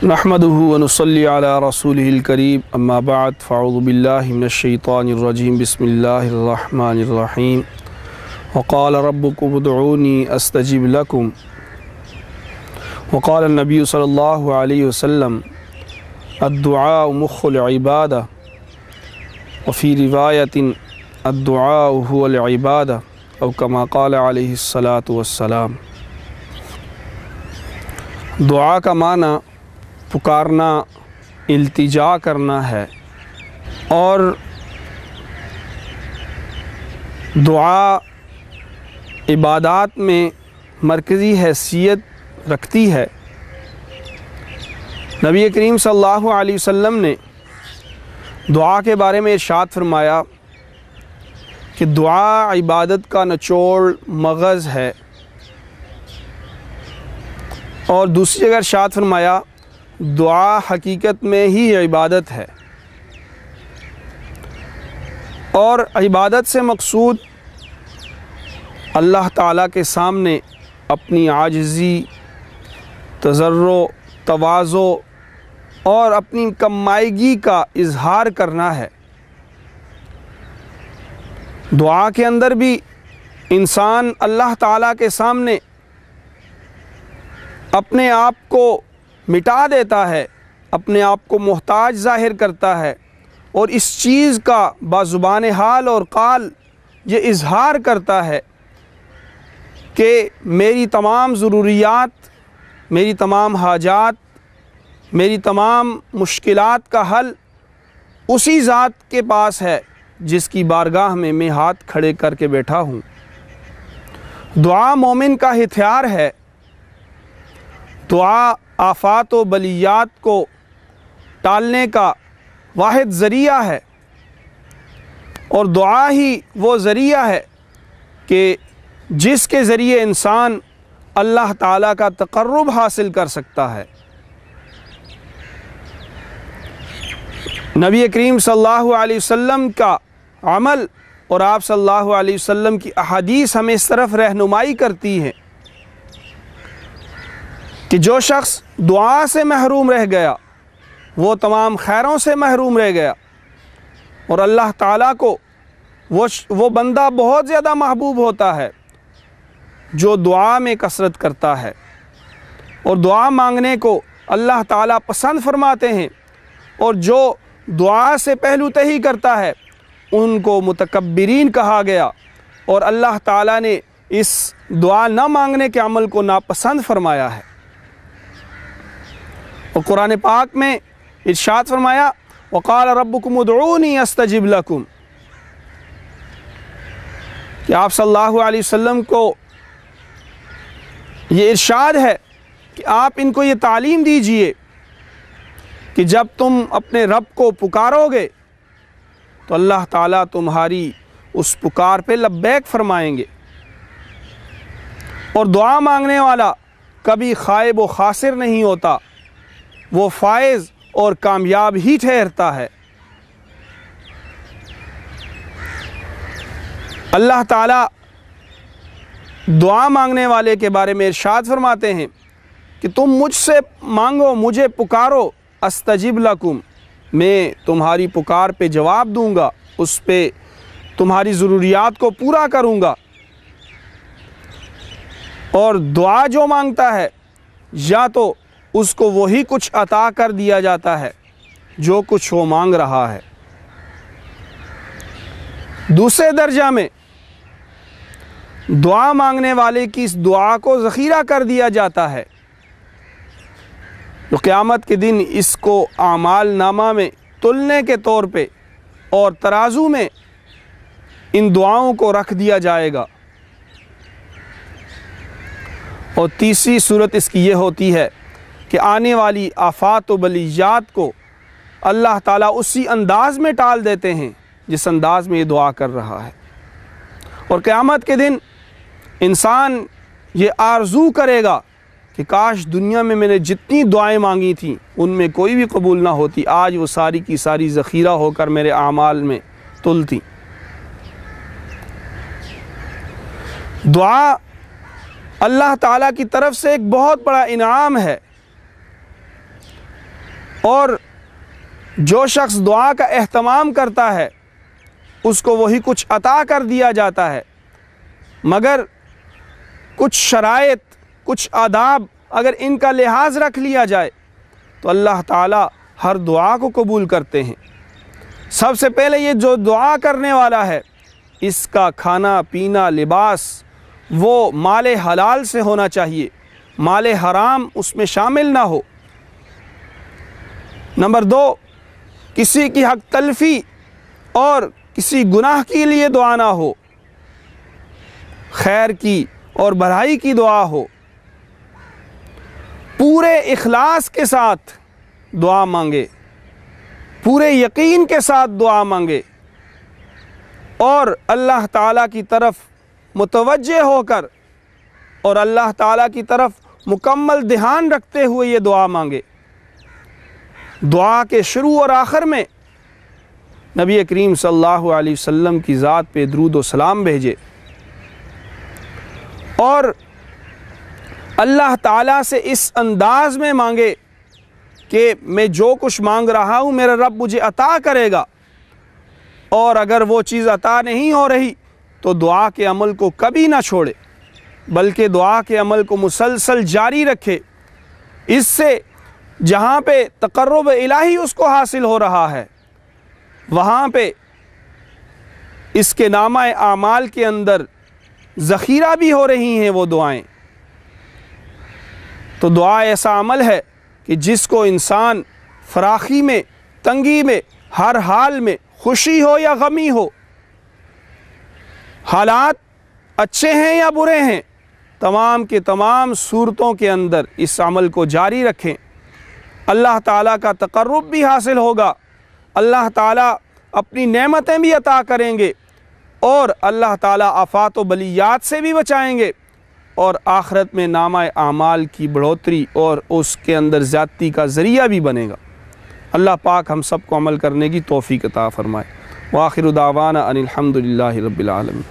نحمده ونصلي على رسوله الكريم اما بعد فاعوذ بالله من الشيطان الرجيم بسم الله الرحمن الرحيم وقال ربكم ادعوني استجب لكم وقال النبي صلى الله عليه وسلم الدعاء مخ العبادة وفي رواية الدعاء هو العبادة او كما قال عليه الصلاة والسلام۔ دعا کا معنی پکارنا، التجا کرنا ہے، اور دعا عبادات میں مرکزی حیثیت رکھتی ہے۔ نبی کریم صلی اللہ علیہ وسلم نے دعا کے بارے میں ارشاد فرمایا کہ دعا عبادت کا نچوڑ مغز ہے، اور دوسری جگہ ارشاد فرمایا دعا حقیقت میں ہی عبادت ہے، اور عبادت سے مقصود اللہ تعالیٰ کے سامنے اپنی عاجزی، تضرع، تواضع اور اپنی کمائیگی کا اظہار کرنا ہے۔ دعا کے اندر بھی انسان اللہ تعالیٰ کے سامنے اپنے آپ کو مٹا دیتا ہے، اپنے آپ کو محتاج ظاہر کرتا ہے، اور اس چیز کا بازبان حال اور قال یہ اظہار کرتا ہے کہ میری تمام ضروریات، میری تمام حاجات، میری تمام مشکلات کا حل اسی ذات کے پاس ہے جس کی بارگاہ میں ہاتھ کھڑے کر کے بیٹھا ہوں۔ دعا مومن کا ہتھیار ہے۔ دعا آفات و بلیات کو ٹالنے کا واحد ذریعہ ہے، اور دعا ہی وہ ذریعہ ہے کہ جس کے ذریعے انسان اللہ تعالیٰ کا تقرب حاصل کر سکتا ہے۔ نبی کریم صلی اللہ علیہ وسلم کا عمل اور آپ صلی اللہ علیہ وسلم کی احادیث ہمیں اس طرف رہنمائی کرتی ہے کہ جو شخص دعا سے محروم رہ گیا وہ تمام خیروں سے محروم رہ گیا، اور اللہ تعالیٰ کو وہ بندہ بہت زیادہ محبوب ہوتا ہے جو دعا میں کثرت کرتا ہے، اور دعا مانگنے کو اللہ تعالیٰ پسند فرماتے ہیں، اور جو دعا سے پہلو تہی کرتا ہے ان کو متکبرین کہا گیا، اور اللہ تعالیٰ نے اس دعا نہ مانگنے کے عمل کو ناپسند فرمایا ہے۔ اور قرآن پاک میں ارشاد فرمایا وقال ربکم ادعونی استجب لکم، کہ آپ صلی اللہ علیہ وسلم کو یہ ارشاد ہے کہ آپ ان کو یہ تعلیم دیجئے کہ جب تم اپنے رب کو پکارو گے تو اللہ تعالیٰ تمہاری اس پکار پہ لبیک فرمائیں گے، اور دعا مانگنے والا کبھی خائب و خاسر نہیں ہوتا، وہ فائز اور کامیاب ہی ٹھہرتا ہے۔ اللہ تعالیٰ دعا مانگنے والے کے بارے میں ارشاد فرماتے ہیں کہ تم مجھ سے مانگو، مجھے پکارو، استجب لکم، میں تمہاری پکار پہ جواب دوں گا، اس پہ تمہاری ضروریات کو پورا کروں گا۔ اور دعا جو مانگتا ہے یا تو اس کو وہی کچھ عطا کر دیا جاتا ہے جو کچھ وہ مانگ رہا ہے، دوسرے درجہ میں دعا مانگنے والے کی اس دعا کو ذخیرہ کر دیا جاتا ہے، تو قیامت کے دن اس کو اعمال نامہ میں تلنے کے طور پہ اور ترازو میں ان دعاؤں کو رکھ دیا جائے گا۔ اور تیسری صورت اس کی یہ ہوتی ہے کہ آنے والی آفات و بلیات کو اللہ تعالیٰ اسی انداز میں ٹال دیتے ہیں جس انداز میں یہ دعا کر رہا ہے، اور قیامت کے دن انسان یہ آرزو کرے گا کہ کاش دنیا میں نے جتنی دعائیں مانگی تھیں ان میں کوئی بھی قبول نہ ہوتی، آج وہ ساری کی ساری ذخیرہ ہو کر میرے اعمال میں تلتی۔ دعا اللہ تعالیٰ کی طرف سے ایک بہت بڑا انعام ہے، اور جو شخص دعا کا اہتمام کرتا ہے اس کو وہی کچھ عطا کر دیا جاتا ہے، مگر کچھ شرائط، کچھ آداب اگر ان کا لحاظ رکھ لیا جائے تو اللہ تعالیٰ ہر دعا کو قبول کرتے ہیں۔ سب سے پہلے یہ جو دعا کرنے والا ہے اس کا کھانا پینا لباس وہ مال حلال سے ہونا چاہیے، مال حرام اس میں شامل نہ ہو۔ نمبر 2، کسی کی حق تلفی اور کسی گناہ کے لیے دعا نہ ہو، خیر کی اور بھلائی کی دعا ہو، پورے اخلاص کے ساتھ دعا مانگے، پورے یقین کے ساتھ دعا مانگے اور اللہ تعالیٰ کی طرف متوجہ ہو کر اور اللہ تعالیٰ کی طرف مکمل دھیان رکھتے ہوئے یہ دعا مانگے۔ دعا کے شروع اور آخر میں نبی کریم صلی اللہ علیہ وسلم کی ذات پہ درود و سلام بھیجے اور اللہ تعالیٰ سے اس انداز میں مانگے کہ میں جو کچھ مانگ رہا ہوں میرا رب مجھے عطا کرے گا، اور اگر وہ چیز عطا نہیں ہو رہی تو دعا کے عمل کو کبھی نہ چھوڑے بلکہ دعا کے عمل کو مسلسل جاری رکھے۔ اس سے جہاں پہ تقرب الہی اس کو حاصل ہو رہا ہے وہاں پہ اس کے نامہ اعمال کے اندر ذخیرہ بھی ہو رہی ہیں وہ دعائیں۔ تو دعا ایسا عمل ہے کہ جس کو انسان فراخی میں، تنگی میں، ہر حال میں، خوشی ہو یا غمی ہو، حالات اچھے ہیں یا برے ہیں، تمام کے تمام صورتوں کے اندر اس عمل کو جاری رکھیں، اللہ تعالیٰ کا تقرب بھی حاصل ہوگا، اللہ تعالیٰ اپنی نعمتیں بھی عطا کریں گے اور اللہ تعالیٰ آفات و بلیات سے بھی بچائیں گے، اور آخرت میں نامہ اعمال کی بڑھوتری اور اس کے اندر زیادتی کا ذریعہ بھی بنے گا۔ اللہ پاک ہم سب کو عمل کرنے کی توفیق عطا فرمائے۔ وآخر دعوانا ان الحمد للہ رب العالمین۔